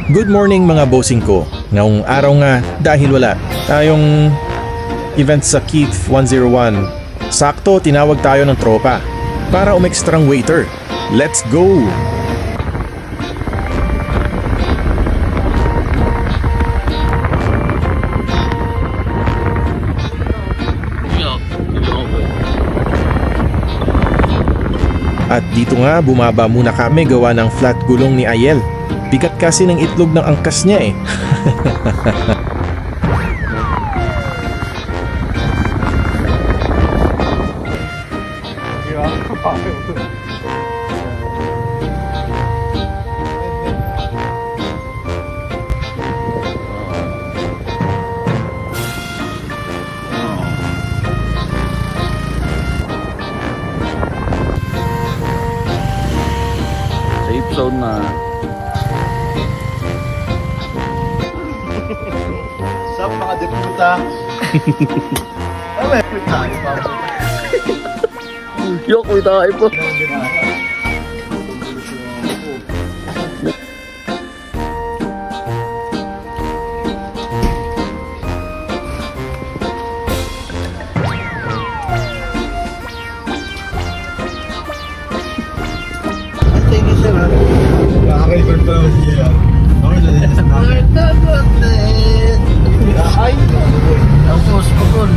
Good morning mga bossing ko. Ngayong araw nga dahil wala tayong event sa Keith 101. Sakto tinawag tayo ng tropa para umekstrang waiter. Let's go! At dito nga bumaba muna kami gawa ng flat gulong ni Ayel. Bigat kasi ng itlog ng angkas niya eh. Safe zone na. Sup mga deputa? Ay, tayo pa. Yok, may tayo po. Nakaka-record pa naman siya. Ako na din sa namin. Ay! Tapos, pagod.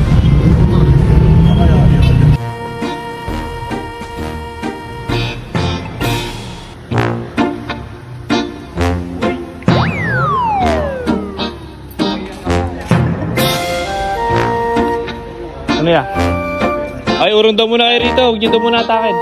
Ano ya? Ay, urong daw muna kayo rito. Huwag niyo daw muna atakin.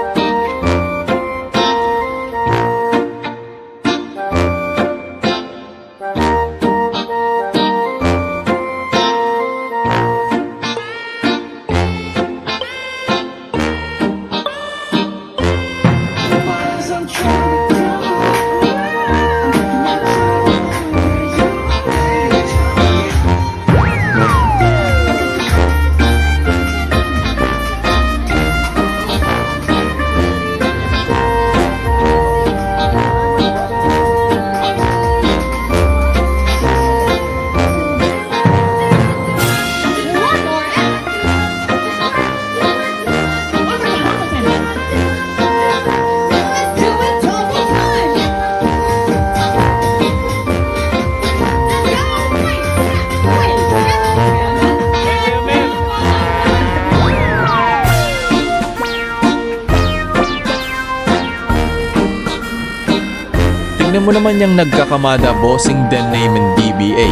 Tingnan mo naman yung nagkakamada bossing den name in DBA.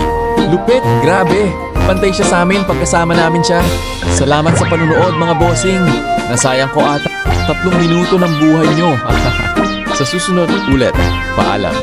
Lupit, grabe. Pantay siya sa amin pagkasama namin siya. Salamat sa panunood mga bossing. Nasayang ko ata 3 minuto ng buhay nyo. Sa susunod ulit, paalam.